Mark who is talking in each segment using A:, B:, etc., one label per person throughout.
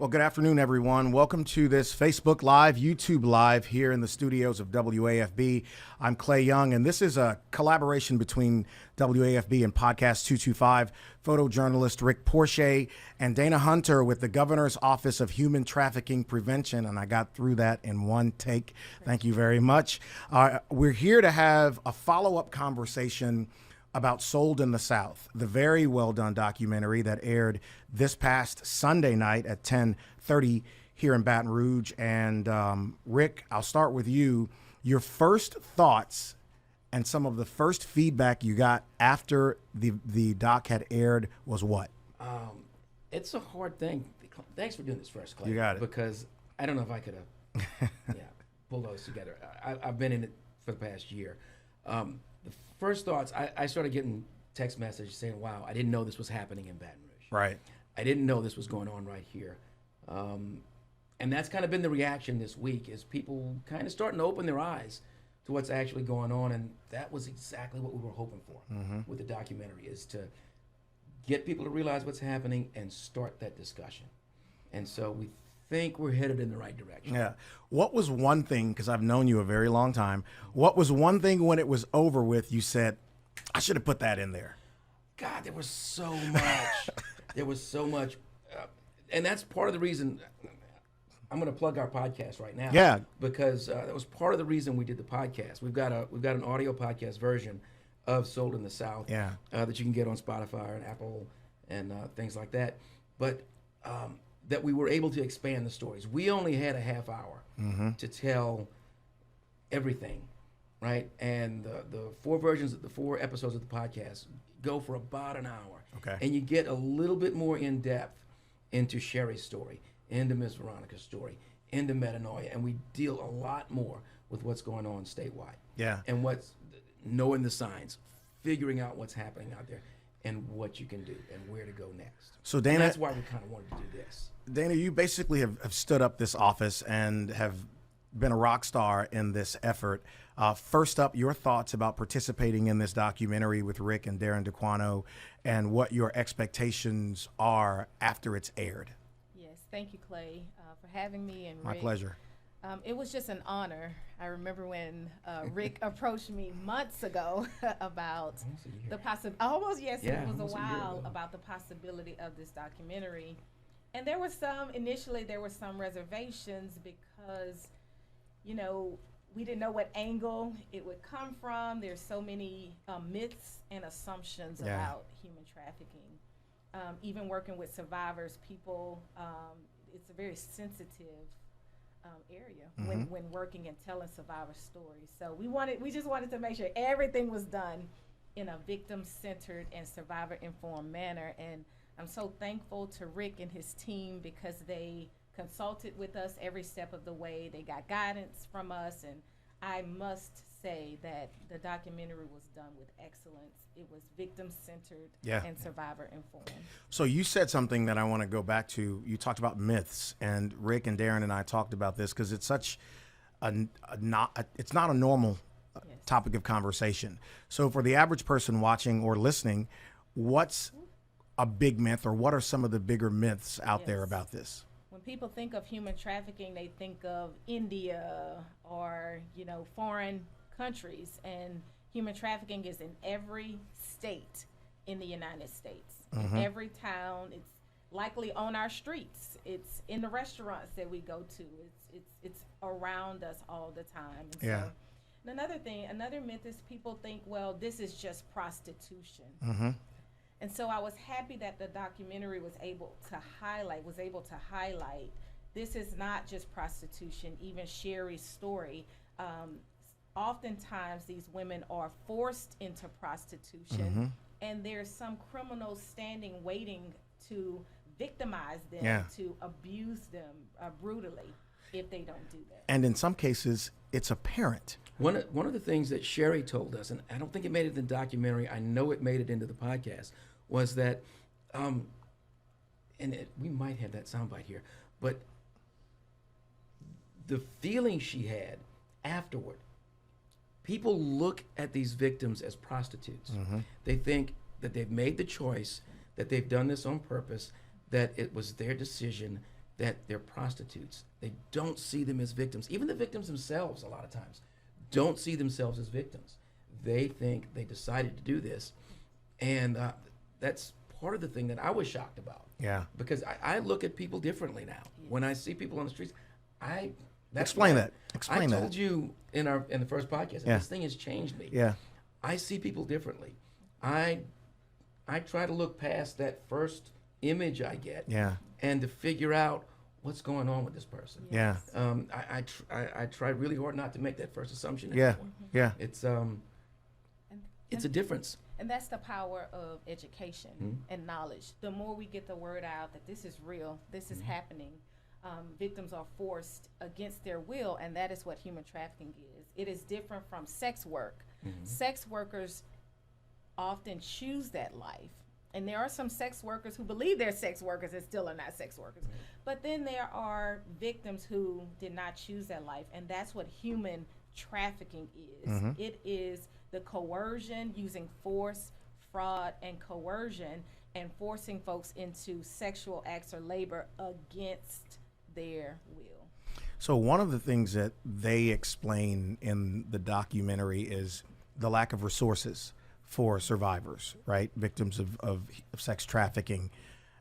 A: Well, good afternoon, everyone. Welcome to this Facebook Live, YouTube Live here in the studios of WAFB. I'm Clay Young, and this is a collaboration between WAFB and Podcast 225, photojournalist Rick Porche and Dana Hunter with the Governor's Office of Human Trafficking Prevention, and I got through that in one take. Thank you very much. We're here to have a follow-up conversation about Sold in the South, the very well done documentary that aired this past Sunday night at 10:30 here in Baton Rouge. And Rick, I'll start with you. Your first thoughts and some of the first feedback you got after the doc had aired was what?
B: It's a hard thing. Thanks for doing this first, Clay.
A: You got it.
B: Because I don't know if I could have pulled those together. I've been in it for the past year. The first thoughts, I started getting text messages saying, wow, I didn't know this was happening in Baton Rouge.
A: Right.
B: I didn't know this was going on right here. And that's kind of been the reaction this week, is people kind of starting to open their eyes to what's actually going on. And that was exactly what we were hoping for with the documentary, is to get people to realize what's happening and start that discussion. And so we think we're headed in the right direction.
A: Yeah. What was one thing, because I've known you a very long time, what was one thing when it was over with you said, I should have put that in there?
B: God, there was so much. There was so much. And that's part of the reason I'm going to plug our podcast right now.
A: Yeah.
B: Because that was part of the reason we did the podcast. We've got an audio podcast version of Sold in the South that you can get on Spotify and Apple and things like that. But that we were able to expand the stories. We only had a half hour to tell everything, right? And the four episodes of the podcast go for about an hour.
A: Okay.
B: And you get a little bit more in depth into Sherry's story, into Miss Veronica's story, into metanoia, and we deal a lot more with what's going on statewide.
A: Yeah.
B: And what's knowing the signs, figuring out what's happening out there, and what you can do and where to go next.
A: So Dana,
B: and that's why we kind of wanted to do this.
A: Dana, you basically have stood up this office and have been a rock star in this effort. First up, your thoughts about participating in this documentary with Rick and Darren DeQuano, and what your expectations are after it's aired.
C: Yes, thank you, Clay, for having me. And
A: My
C: Rick.
A: pleasure.
C: It was just an honor. I remember when Rick approached me months ago about the possibility. It was a while about the possibility of this documentary. And there were initially there were some reservations because, we didn't know what angle it would come from. There's so many myths and assumptions about human trafficking. Even working with survivors, people, it's a very sensitive area when working and telling survivor stories. So we just wanted to make sure everything was done in a victim-centered and survivor-informed manner. And I'm so thankful to Rick and his team because they consulted with us every step of the way. They got guidance from us, and I must say that the documentary was done with excellence. It was victim-centered and survivor-informed.
A: So you said something that I want to go back to. You talked about myths, and Rick and Darren and I talked about this because it's such it's not a normal topic of conversation. So for the average person watching or listening, what's a big myth, or what are some of the bigger myths out there about this?
C: When people think of human trafficking, they think of India or, foreign countries. And human trafficking is in every state in the United States. In every town. It's likely on our streets. It's in the restaurants that we go to. It's around us all the time. And so, another myth is people think, well, this is just prostitution. And so I was happy that the documentary was able to highlight this is not just prostitution. Even Sherry's story, oftentimes these women are forced into prostitution, and there's some criminals standing waiting to victimize them, to abuse them brutally if they don't do that.
A: And in some cases, it's apparent.
B: One of the things that Sherry told us, and I don't think it made it in the documentary, I know it made it into the podcast, was that, we might have that soundbite here, but the feeling she had afterward, people look at these victims as prostitutes. They think that they've made the choice, that they've done this on purpose, that it was their decision, that they're prostitutes. They don't see them as victims. Even the victims themselves, a lot of times, don't see themselves as victims. They think they decided to do this. And that's part of the thing that I was shocked about.
A: Yeah.
B: Because I look at people differently now. Yes. When I see people on the streets,
A: Explain that.
B: I told you in the first podcast, this thing has changed me.
A: Yeah.
B: I see people differently. I try to look past that first image I get.
A: Yeah.
B: And to figure out what's going on with this person.
A: Yeah.
B: I try really hard not to make that first assumption
A: Yeah.
B: anymore.
A: Yeah.
B: It's a difference.
C: And that's the power of education and knowledge. The more we get the word out that this is real, this is happening, victims are forced against their will, and that is what human trafficking is. It is different from sex work. Sex workers often choose that life. And there are some sex workers who believe they're sex workers and still are not sex workers. But then there are victims who did not choose that life, and that's what human trafficking is. It is the coercion, using force, fraud, and coercion, and forcing folks into sexual acts or labor against their will.
A: So one of the things that they explain in the documentary is the lack of resources for survivors, right? Victims of sex trafficking.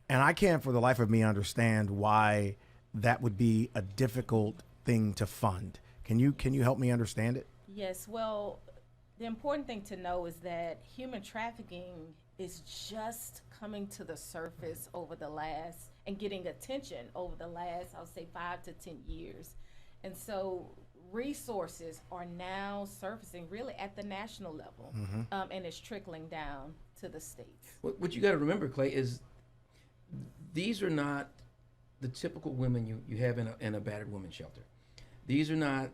A: And I can't for the life of me understand why that would be a difficult thing to fund. Can you help me understand it?
C: Yes, well, the important thing to know is that human trafficking is just coming to the surface over the last, and getting attention over the last, I'll say 5 to 10 years. And so resources are now surfacing really at the national level, and it's trickling down to the states.
B: What you got to remember, Clay, is these are not the typical women you have in a battered women's shelter. These are not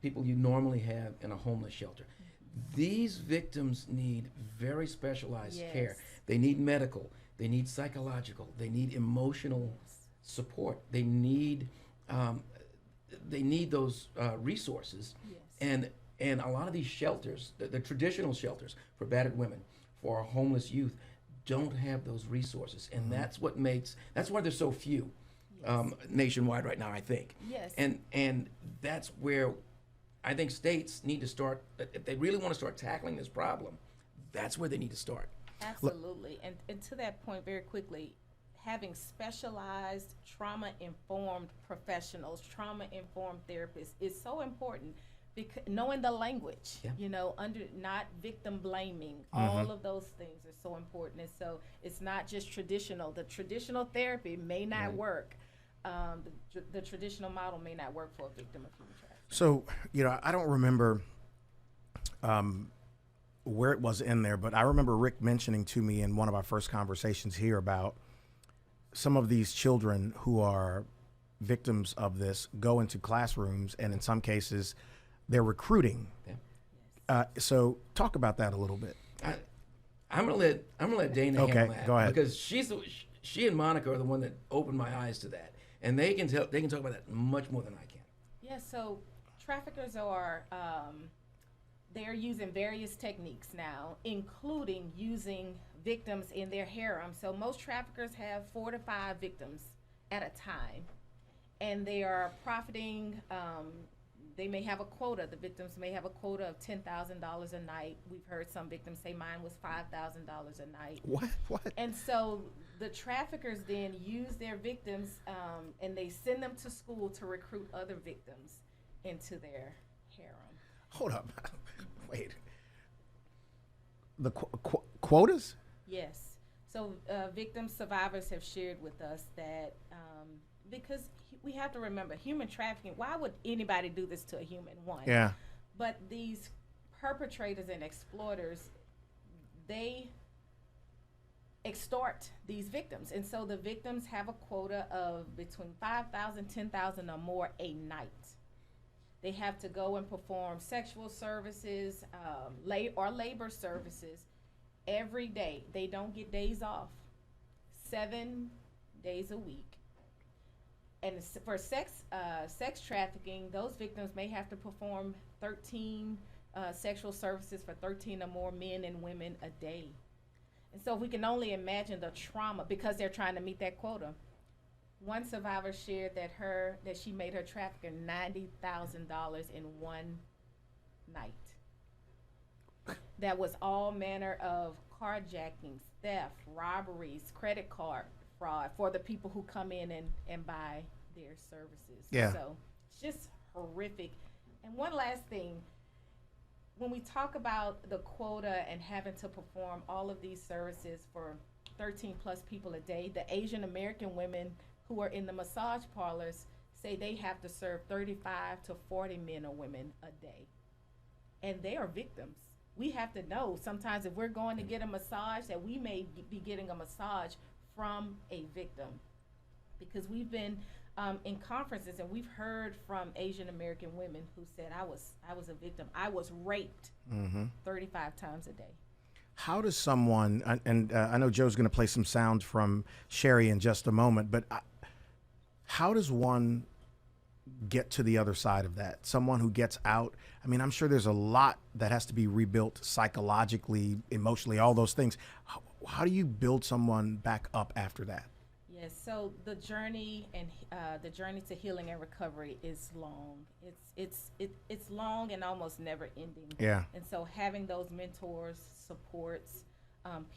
B: people you normally have in a homeless shelter. These victims need very specialized care. They need medical, they need psychological, they need emotional support. They need those resources. And a lot of these shelters, the traditional shelters for battered women, for homeless youth, don't have those resources. And that's why there's so few nationwide right now, I think. And that's where I think states need to start, if they really want to start tackling this problem, that's where they need to start.
C: Absolutely. And to that point, very quickly, having specialized trauma-informed professionals, trauma-informed therapists is so important, because knowing the language, not victim blaming, all of those things are so important. And so it's not just traditional. The traditional therapy may not work. The traditional model may not work for a victim of human trafficking.
A: So, I don't remember where it was in there, but I remember Rick mentioning to me in one of our first conversations here about some of these children who are victims of this go into classrooms, and in some cases, they're recruiting. So, talk about that a little bit.
B: I'm gonna let Dana handle that.
A: Go ahead.
B: Because she and Monica are the one that opened my eyes to that, and they can talk about that much more than I can.
C: Yeah. So traffickers are they're using various techniques now, including using victims in their harem. So most traffickers have 4 to 5 victims at a time, and they are profiting. They may have a quota. The victims may have a quota of $10,000 a night. We've heard some victims say mine was $5,000 a night.
A: What?
C: And so the traffickers then use their victims, and they send them to school to recruit other victims into their harem.
A: Hold up. Wait. The quotas?
C: Yes. So victim survivors have shared with us that because we have to remember, human trafficking, why would anybody do this to a human? One.
A: Yeah.
C: But these perpetrators and exploiters, they extort these victims. And so the victims have a quota of between 5,000, 10,000 or more a night. They have to go and perform sexual services or labor services every day. They don't get days off, 7 days a week. And for sex trafficking, those victims may have to perform 13 sexual services for 13 or more men and women a day. And so we can only imagine the trauma, because they're trying to meet that quota. One survivor shared that she made her trafficker $90,000 in one night. That was all manner of carjackings, theft, robberies, credit card fraud for the people who come in and buy their services.
A: Yeah.
C: So it's just horrific. And one last thing, when we talk about the quota and having to perform all of these services for 13 plus people a day, the Asian American women who are in the massage parlors say they have to serve 35 to 40 men or women a day. And they are victims. We have to know sometimes if we're going to get a massage that we may be getting a massage from a victim. Because we've been in conferences and we've heard from Asian American women who said, I was a victim. I was raped 35 times a day.
A: How does someone, and I know Joe's going to play some sound from Sherry in just a moment, but how does one get to the other side of that? Someone who gets out, I mean, I'm sure there's a lot that has to be rebuilt psychologically, emotionally, all those things. How do you build someone back up after that?
C: Yes, so the journey to healing and recovery is long. It's long and almost never ending.
A: Yeah.
C: And so having those mentors, supports,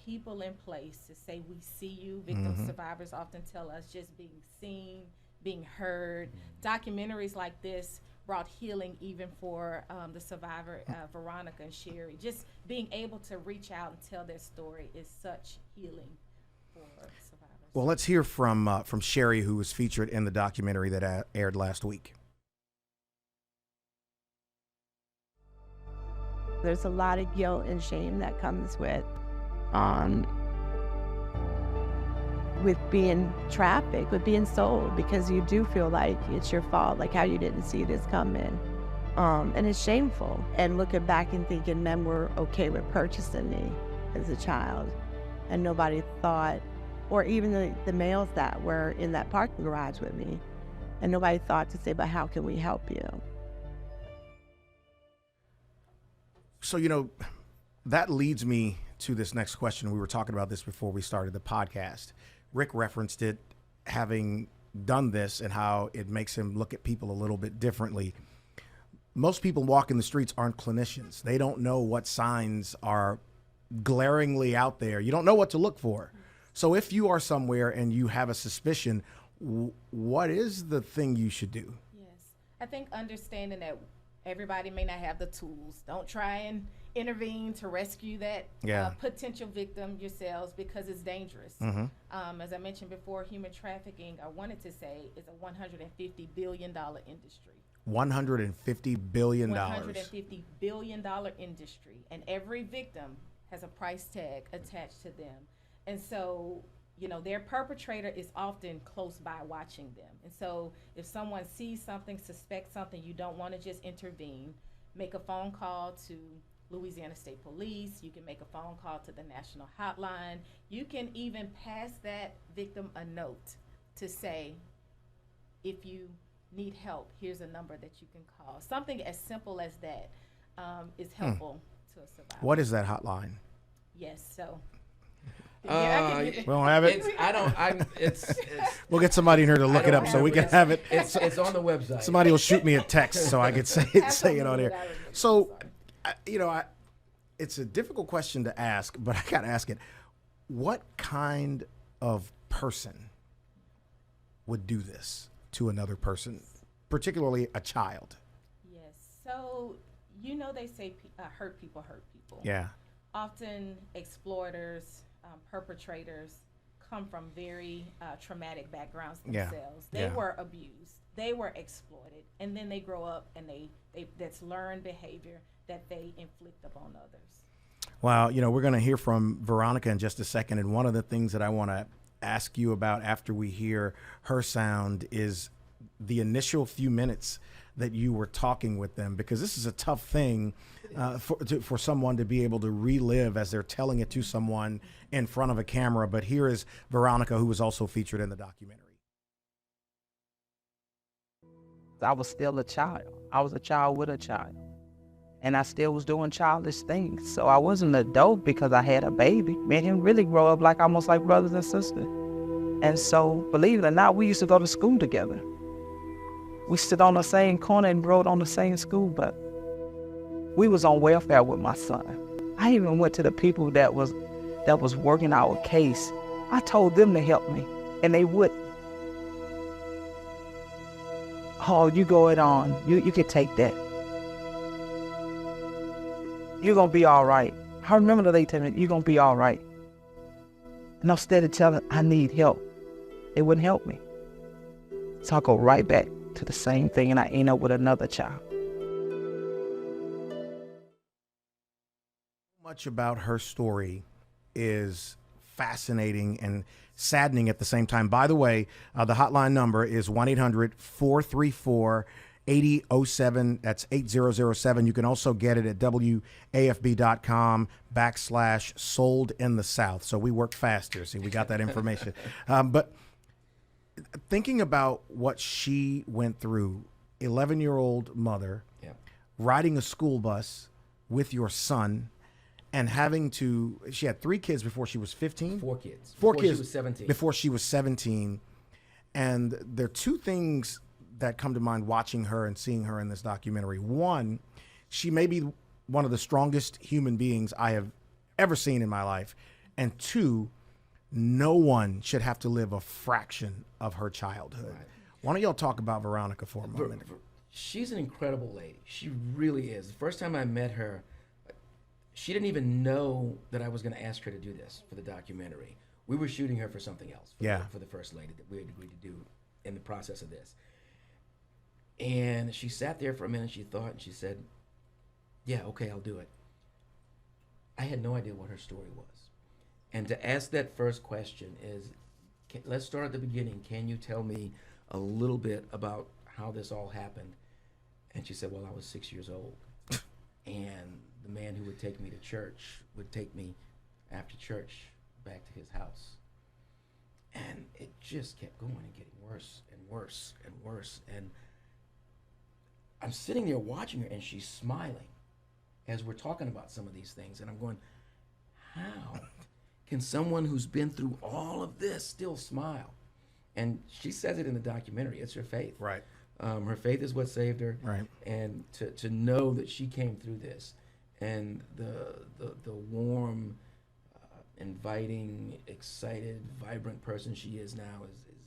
C: people in place to say we see you. Victim survivors often tell us just being seen, being heard. Documentaries like this brought healing even for the survivor, Veronica and Sherry. Just being able to reach out and tell their story is such healing for survivors.
A: Well, let's hear from Sherry, who was featured in the documentary that aired last week.
D: There's a lot of guilt and shame that comes with being trafficked, with being sold, because you do feel like it's your fault, like how you didn't see this coming. And it's shameful. And looking back and thinking men were okay with purchasing me as a child, and nobody thought, or even the males that were in that parking garage with me, and nobody thought to say, but how can we help you?
A: So, that leads me to this next question. We were talking about this before we started the podcast. Rick referenced it, having done this, and how it makes him look at people a little bit differently. Most people walking the streets aren't clinicians. They don't know what signs are glaringly out there. You don't know what to look for. So if you are somewhere and you have a suspicion, what is the thing you should do?
C: Yes, I think understanding that everybody may not have the tools. Don't try and intervene to rescue that potential victim yourselves, because it's dangerous. As I mentioned before, human trafficking, I wanted to say, is a $150 billion industry.
A: $150 billion.
C: $150 billion industry. And every victim has a price tag attached to them. And so, their perpetrator is often close by watching them. And so if someone sees something, suspects something, you don't want to just intervene. Make a phone call to Louisiana State Police. You can make a phone call to the national hotline. You can even pass that victim a note to say, if you need help, here's a number that you can call. Something as simple as that is helpful to a survivor.
A: What is that hotline?
C: Yes, so.
A: We don't have it.
B: It's
A: we'll get somebody in here to look it up so we can have it.
B: It's on the website.
A: Somebody will shoot me a text so I can say it on here. So, it's a difficult question to ask, but I gotta ask it. What kind of person would do this to another person, particularly a child?
C: Yes. So they say hurt people hurt people.
A: Yeah.
C: Often exploiters, perpetrators come from very traumatic backgrounds themselves. They were abused, they were exploited, and then they grow up and that's learned behavior that they inflict upon others.
A: Well, we're going to hear from Veronica in just a second, and one of the things that I want to ask you about after we hear her sound is the initial few minutes that you were talking with them, because this is a tough thing for someone to be able to relive as they're telling it to someone in front of a camera. But here is Veronica, who was also featured in the documentary.
E: I was still a child. I was a child with a child. And I still was doing childish things. So I wasn't an adult because I had a baby. Made him really grow up almost like brothers and sisters. And so, believe it or not, we used to go to school together. We stood on the same corner and rode on the same school bus. We was on welfare with my son. I even went to the people that was working our case. I told them to help me, and they wouldn't. Oh, you go it on. You can take that. You're going to be all right. I remember the lady telling me, you're going to be all right. And instead of telling I need help, they wouldn't help me. So I go right back to the same thing, and I end up with another child.
A: Much about her story is fascinating and saddening at the same time. By the way, the hotline number is 1-800-434-8007. That's 8007. You can also get it at WAFB.com/sold in the South. So we work faster. See, we got that information. But thinking about what she went through, 11-year-old mother, riding a school bus with your son, and having to, she had 3 kids before she was 15?
B: 4 kids.
A: Four
B: before
A: kids
B: she was 17.
A: Before she was 17. And there are 2 things that come to mind watching her and seeing her in this documentary. One, she may be one of the strongest human beings I have ever seen in my life. And 2, no one should have to live a fraction of her childhood. Right. Why don't y'all talk about Veronica for a moment?
B: She's an incredible lady. She really is. The first time I met her, she didn't even know that I was going to ask her to do this for the documentary. We were shooting her for something else, for the First Lady that we had agreed to do in the process of this. And she sat there for a minute, she thought, and she said, yeah, okay, I'll do it. I had no idea what her story was. And to ask that first question is, let's start at the beginning. Can you tell me a little bit about how this all happened? And she said, well, I was 6 years old. And the man who would take me to church would take me after church back to his house. And it just kept going and getting worse and worse and worse. And I'm sitting there watching her, and she's smiling as we're talking about some of these things. And I'm going, how can someone who's been through all of this still smile? And she says it in the documentary. It's her faith.
A: Right.
B: Her faith is what saved her.
A: Right.
B: And to know that she came through this, and the warm, inviting, excited, vibrant person she is now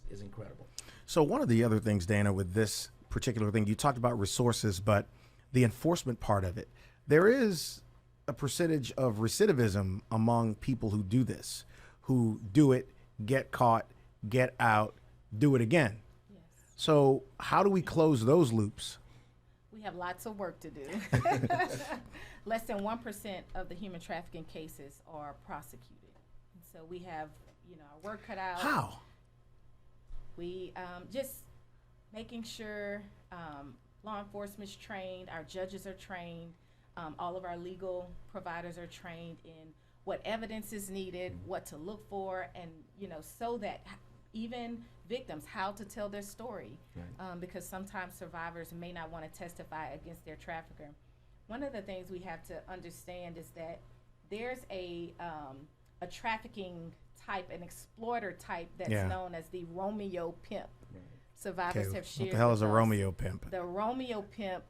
B: is incredible.
A: So one of the other things, Dana, with this particular thing, you talked about resources, but the enforcement part of it, there is a percentage of recidivism among people who do this, who do it, get caught, get out, do it again. Yes. So how do we close those loops?
C: We have lots of work to do. Less than 1% of the human trafficking cases are prosecuted. And so we have, our work cut out.
A: How?
C: We just making sure law enforcement's trained, our judges are trained, all of our legal providers are trained in what evidence is needed, what to look for, and so that even victims, how to tell their story, right. Because sometimes survivors may not want to testify against their trafficker. One of the things we have to understand is that there's a trafficking type, an exploiter type that's known as the Romeo pimp. Right. Survivors have shared.
A: What the hell is a Romeo pimp?
C: The Romeo pimp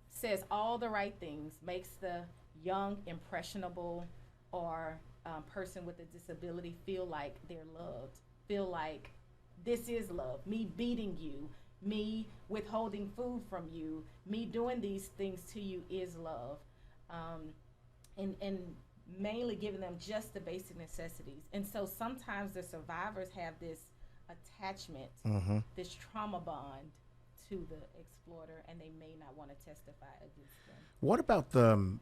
C: says all the right things, makes the young, impressionable, or person with a disability feel like they're loved, feel like this is love. Me beating you, me withholding food from you, me doing these things to you is love. And mainly giving them just the basic necessities. And so sometimes the survivors have this attachment, this trauma bond to the exploiter, and they may not want to testify against them.
A: What about the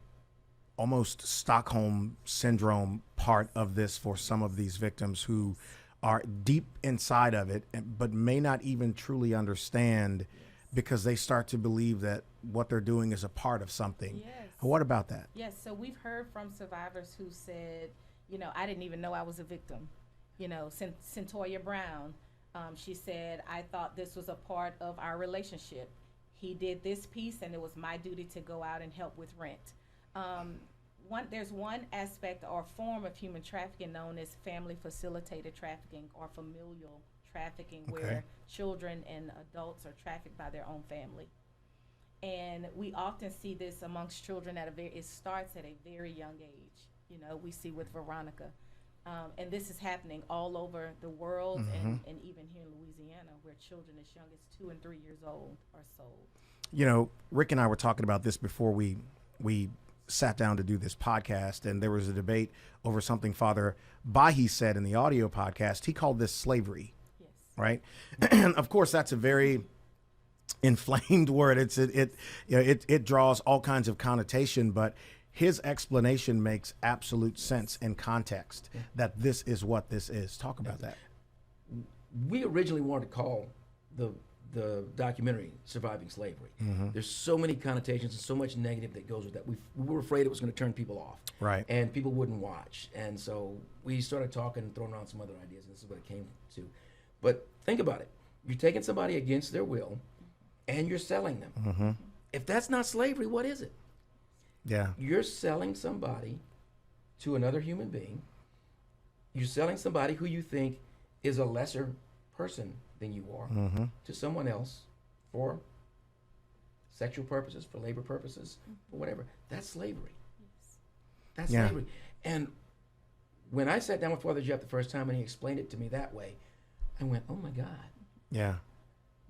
A: almost Stockholm syndrome part of this for some of these victims who are deep inside of it, but may not even truly understand because they start to believe that what they're doing is a part of something?
C: Yes.
A: What about that?
C: Yes, so we've heard from survivors who said, I didn't even know I was a victim. Centoya Brown, she said, I thought this was a part of our relationship. He did this piece, and it was my duty to go out and help with rent. there's one aspect or form of human trafficking known as family facilitated trafficking or familial trafficking, where children and adults are trafficked by their own family. And we often see this amongst children it starts at a very young age. You know, we see with Veronica. And this is happening all over the world and even here in Louisiana, where children as young as 2 and 3 years old are sold.
A: You know, Rick and I were talking about this before we sat down to do this podcast, and there was a debate over something Father Bahi said in the audio podcast. He called this slavery, right? And of course, that's a very inflamed word. It draws all kinds of connotation, but his explanation makes absolute sense in context that this is what this is. Talk about that.
B: We originally wanted to call the documentary Surviving Slavery. There's so many connotations and so much negative that goes with that. We were afraid it was going to turn people off.
A: Right.
B: And people wouldn't watch. And so we started talking and throwing around some other ideas, and this is what it came to. But think about it. You're taking somebody against their will, and you're selling them. If that's not slavery, what is it?
A: Yeah.
B: You're selling somebody to another human being. You're selling somebody who you think is a lesser person than you are to someone else for sexual purposes, for labor purposes, for whatever. That's slavery. That's slavery. And when I sat down with Father Jeff the first time and he explained it to me that way, I went, oh my God.
A: Yeah.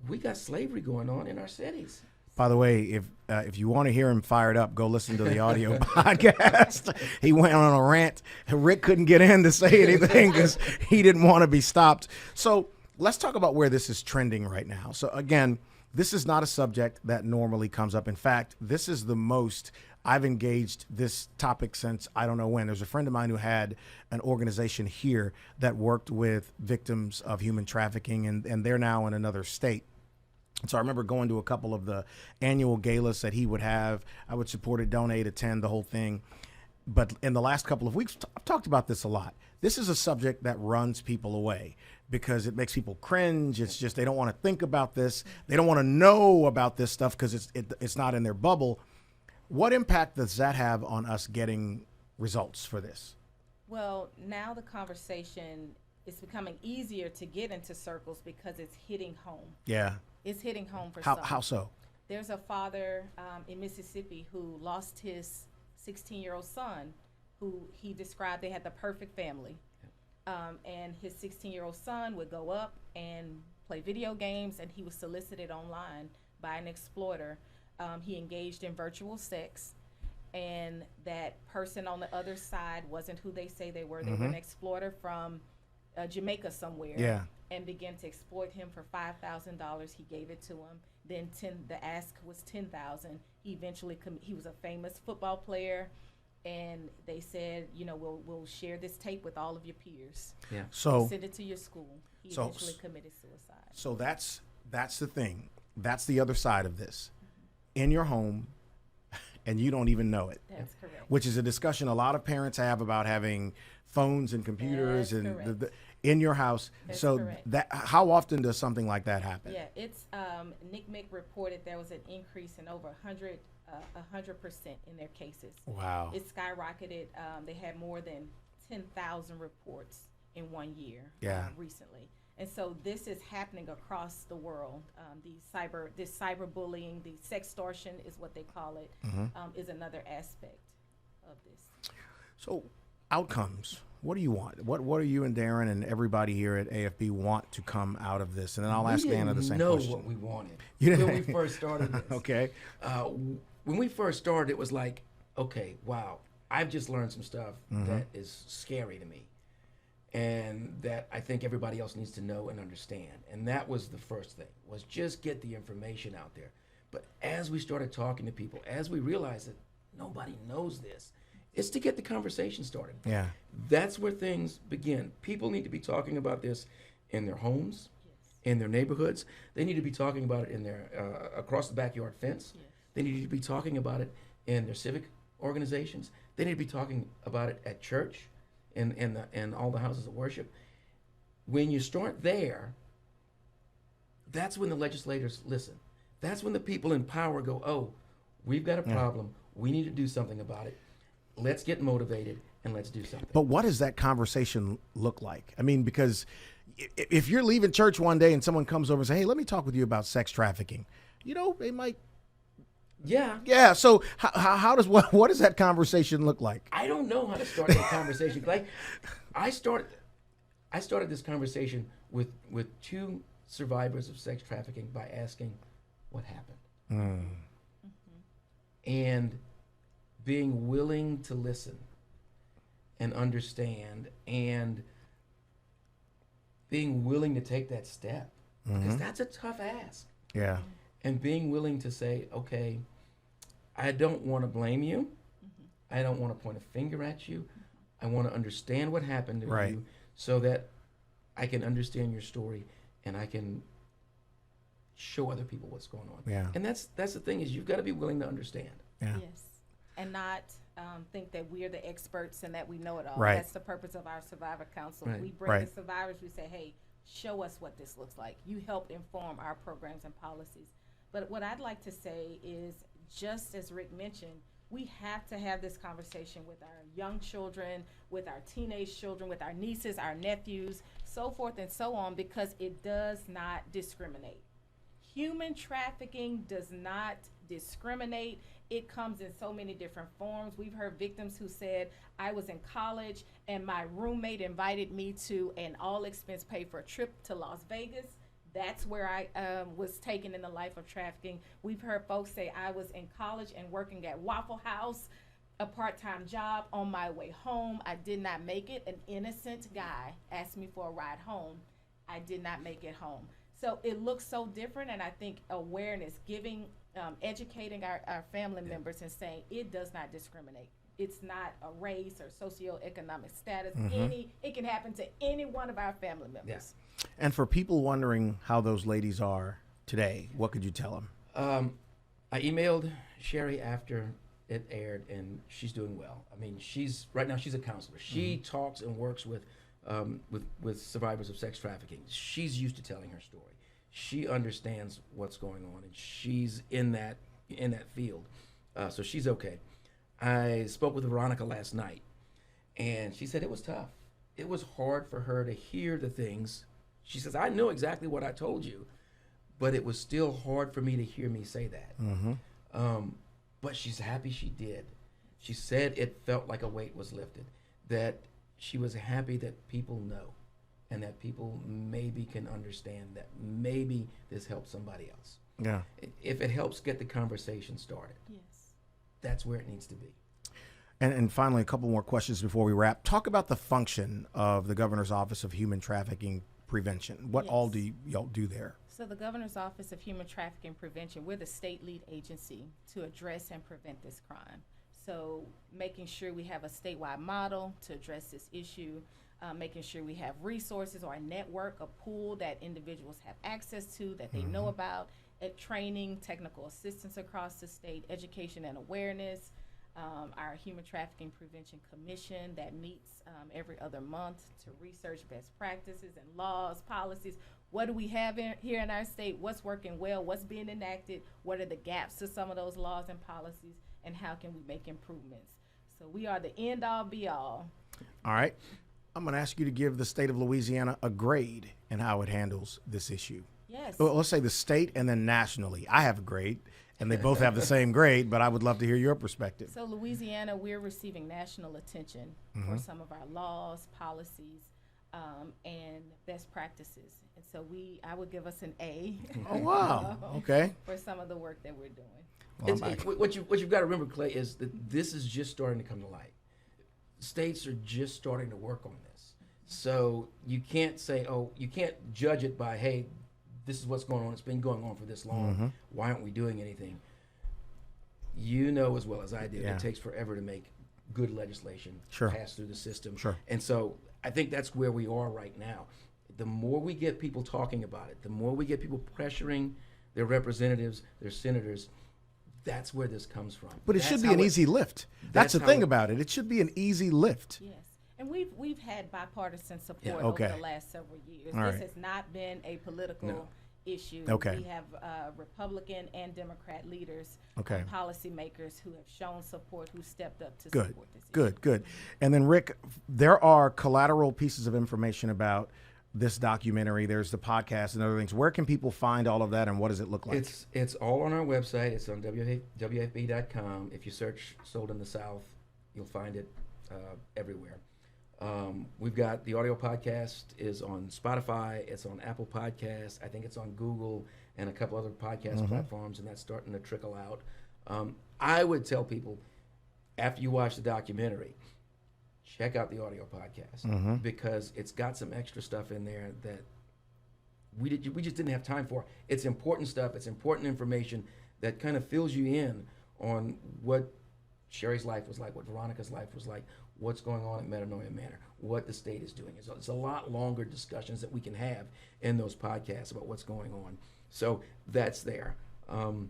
B: We got slavery going on in our cities.
A: By the way, if you want to hear him fired up, go listen to the audio podcast. He went on a rant. Rick couldn't get in to say anything because he didn't want to be stopped. So let's talk about where this is trending right now. So again, this is not a subject that normally comes up. In fact, this is the most I've engaged this topic since I don't know when. There's a friend of mine who had an organization here that worked with victims of human trafficking, and they're now in another state. So I remember going to a couple of the annual galas that he would have. I would support it, donate, attend, the whole thing. But in the last couple of weeks, I've talked about this a lot. This is a subject that runs people away because it makes people cringe. It's just they don't want to think about this. They don't want to know about this stuff because it's not in their bubble. What impact does that have on us getting results for this?
C: Well, now the conversation is becoming easier to get into circles because it's hitting home.
A: Yeah.
C: It's hitting home for some.
A: How so?
C: There's a father in Mississippi who lost his 16-year-old son, who he described they had the perfect family. And his 16-year-old son would go up and play video games, and he was solicited online by an exploiter. He engaged in virtual sex, and that person on the other side wasn't who they say they were. They were an exploiter from Jamaica somewhere.
A: Yeah.
C: And began to exploit him for $5,000. He gave it to him. Then the ask was $10,000. He eventually he was a famous football player, and they said, you know, we'll share this tape with all of your peers.
B: Yeah.
A: So
C: send it to your school. He eventually committed suicide.
A: So that's the thing. That's the other side of this. In your home, and you don't even know it.
C: That's correct.
A: Which is a discussion a lot of parents have about having phones and computers
C: That's
A: and in your house.
C: That's
A: so
C: correct.
A: how often does something like that happen?
C: Yeah, it's NCMEC reported there was an increase in over 100% in their cases.
A: Wow.
C: It skyrocketed. They had more than 10,000 reports in 1 year.
A: Yeah.
C: Recently. And so this is happening across the world. This cyberbullying, the sextortion is what they call it, is another aspect of this.
A: So outcomes. What do you want? What do you and Darren and everybody here at AFB want to come out of this? And then I'll ask Dana the same question.
B: We didn't know what we wanted
A: You
B: when we first started this.
A: Okay.
B: When we first started, it was like, okay, wow, I've just learned some stuff that is scary to me, and that I think everybody else needs to know and understand. And that was the first thing, was just get the information out there. But as we started talking to people, as we realized that nobody knows this, it's to get the conversation started.
A: Yeah.
B: That's where things begin. People need to be talking about this in their homes, in their neighborhoods. They need to be talking about it in their across the backyard fence.
C: Yes.
B: They need to be talking about it in their civic organizations. They need to be talking about it at church and all the houses of worship. When you start there, that's when the legislators listen. That's when the people in power go, oh, we've got a problem. We need to do something about it. let's get motivated and let's do something.
A: But what does that conversation look like? I mean, because if you're leaving church one day and someone comes over and says, hey, let me talk with you about sex trafficking, they might. Yeah. So how does what does that conversation look like?
B: I don't know how to start that conversation. Like I started this conversation with two survivors of sex trafficking by asking what happened. And being willing to listen and understand and being willing to take that step, because that's a tough ask.
A: Yeah.
B: And being willing to say, okay, I don't want to blame you. I don't want to point a finger at you. I want to understand what happened to you so that I can understand your story and I can show other people what's going on.
A: Yeah.
B: And that's the thing, is you've got to be willing to understand.
A: Yeah.
C: Yes. And not think that we're the experts and that we know it all.
A: Right.
C: That's the purpose of our Survivor Council.
B: Right.
C: We bring the survivors, we say, hey, show us what this looks like. You help inform our programs and policies. But what I'd like to say is, just as Rick mentioned, we have to have this conversation with our young children, with our teenage children, with our nieces, our nephews, so forth and so on, because it does not discriminate. Human trafficking does not discriminate. It comes in so many different forms. We've heard victims who said, I was in college and my roommate invited me to an all expense paid for a trip to Las Vegas. That's where I was taken in the life of trafficking. We've heard folks say, I was in college and working at Waffle House, a part-time job. On my way home, I did not make it. An innocent guy asked me for a ride home. I did not make it home. So it looks so different, and I think awareness, giving, educating our family members and saying it does not discriminate. It's not a race or socioeconomic status. It can happen to any one of our family members.
B: Yes.
A: And for people wondering how those ladies are today, what could you tell them?
B: I emailed Sherry after it aired, and she's doing well. I mean, right now she's a counselor. She talks and works with survivors of sex trafficking. She's used to telling her story. She understands what's going on, and she's in that field, so she's okay. I spoke with Veronica last night, and she said it was tough. It was hard for her to hear the things. She says, I know exactly what I told you, but it was still hard for me to hear me say that. But she's happy she did. She said it felt like a weight was lifted, that she was happy that people know and that people maybe can understand that maybe this helps somebody else.
A: Yeah.
B: If it helps get the conversation started, that's where it needs to be.
A: And finally, a couple more questions before we wrap. Talk about the function of the Governor's Office of Human Trafficking Prevention. What all do y'all do there?
C: So the Governor's Office of Human Trafficking Prevention, we're the state lead agency to address and prevent this crime. So making sure we have a statewide model to address this issue, making sure we have resources or a network, a pool that individuals have access to, that they know about, training, technical assistance across the state, education and awareness, our Human Trafficking Prevention Commission that meets every other month to research best practices and laws, policies. What do we have here in our state? What's working well? What's being enacted? What are the gaps to some of those laws and policies? And how can we make improvements? So we are the end all be all.
A: All right. I'm going to ask you to give the state of Louisiana a grade in how it handles this issue.
C: Yes.
A: Well, let's say the state and then nationally. I have a grade, and they both have the same grade, but I would love to hear your perspective.
C: So Louisiana, we're receiving national attention for some of our laws, policies, and best practices. And so I would give us an A.
A: Oh, wow. Okay.
C: For some of the work that we're doing.
A: Well,
B: What you've got to remember, Clay, is that this is just starting to come to light. States are just starting to work on this. So you can't say, you can't judge it by, hey, this is what's going on. It's been going on for this long. Why aren't we doing anything? You know as well as I do, it takes forever to make good legislation pass through the system. And so I think that's where we are right now. The more we get people talking about it, the more we get people pressuring their representatives, their senators, that's where this comes from.
A: But it should be an easy lift. That's the thing about it. It should be an easy lift.
C: Yes. And we've had bipartisan support over the last several years. This has not been a political issue.
A: Okay.
C: We have Republican and Democrat leaders,
A: Okay.
C: policymakers who have shown support, who stepped up to
A: Good,
C: support this
A: good,
C: issue.
A: good. And then, Rick, there are collateral pieces of information about this documentary. There's the podcast and other things. Where can people find all of that, and what does it look like?
B: It's all on our website. It's on WAFB.com. If you search Sold in the South, you'll find it everywhere. We've got the audio podcast is on Spotify. It's on Apple Podcasts. I think it's on Google and a couple other podcast platforms, and that's starting to trickle out. I would tell people, after you watch the documentary, check out the audio podcast because it's got some extra stuff in there that we just didn't have time for. It's important stuff. It's important information that kind of fills you in on what Sherry's life was like, what Veronica's life was like, what's going on at Metanoia Manor, what the state is doing. It's a lot longer discussions that we can have in those podcasts about what's going on. So that's there. And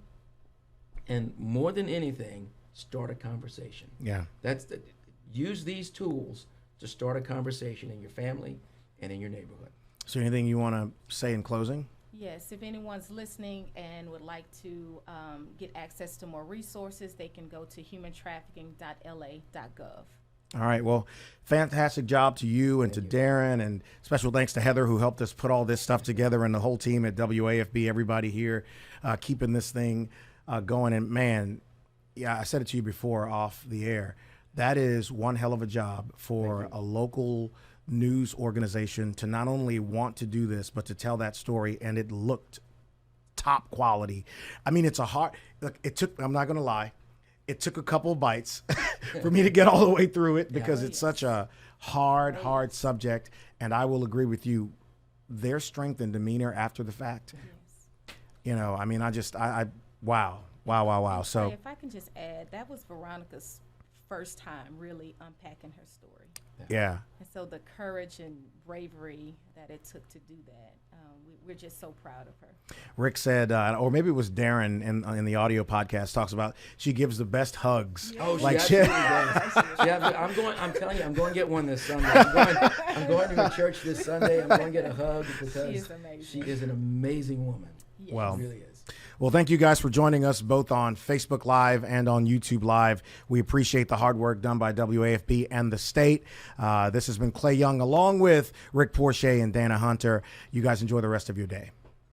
B: more than anything, start a conversation.
A: Yeah.
B: Use these tools to start a conversation in your family and in your neighborhood.
A: So anything you want to say in closing?
C: Yes, if anyone's listening and would like to get access to more resources, they can go to humantrafficking.la.gov.
A: All right. Well, fantastic job to you and to Darren, and special thanks to Heather, who helped us put all this stuff together, and the whole team at WAFB, everybody here, keeping this thing going. And man, yeah, I said it to you before off the air. That is one hell of a job for a local news organization to not only want to do this, but to tell that story. And it looked top quality. I mean, it's a hard, look, it took, I'm not going to lie, it took a couple of bites for me to get all the way through it because it's such a hard subject. And I will agree with you, their strength and demeanor after the fact, you know, I mean, wow. So
C: if I can just add, that was Veronica's first time really unpacking her story.
A: Yeah.
C: And so the courage and bravery that it took to do that, we're just so proud of her.
A: Rick said, or maybe it was Darren in the audio podcast, talks about she gives the best hugs.
B: Oh,
A: like
B: she absolutely does. I'm telling you, I'm going to get one this Sunday. I'm going to her church this Sunday. I'm going to get a hug because she is an amazing woman.
C: Yes.
A: Well,
B: She really is.
A: Well, thank you guys for joining us both on Facebook Live and on YouTube Live. We appreciate the hard work done by WAFB and the state. This has been Clay Young along with Rick Porche and Dana Hunter. You guys enjoy the rest of your day.